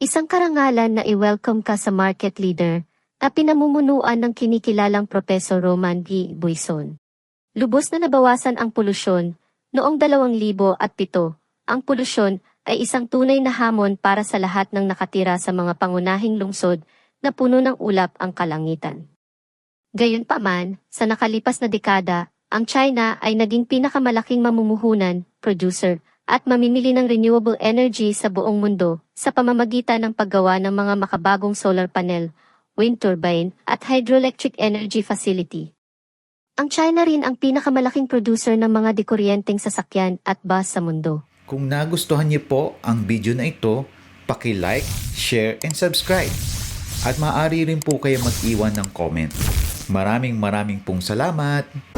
Isang karangalan na i-welcome ka sa market leader na pinamumunuan ng kinikilalang Propesor Roman B. Buison. Lubos na nabawasan ang polusyon. Noong 2007, ang polusyon ay isang tunay na hamon para sa lahat ng nakatira sa mga pangunahing lungsod na puno ng ulap ang kalangitan. Gayunpaman, sa nakalipas na dekada, ang China ay naging pinakamalaking mamumuhunan, producer, at mamimili ng renewable energy sa buong mundo sa pamamagitan ng paggawa ng mga makabagong solar panel, wind turbine, at hydroelectric energy facility. Ang China rin ang pinakamalaking producer ng mga dekuryenteng sasakyan at bus sa mundo. Kung nagustuhan niyo po ang video na ito, paki-like, share, and subscribe. At maaari rin po kayo mag-iwan ng comment. Maraming pong salamat!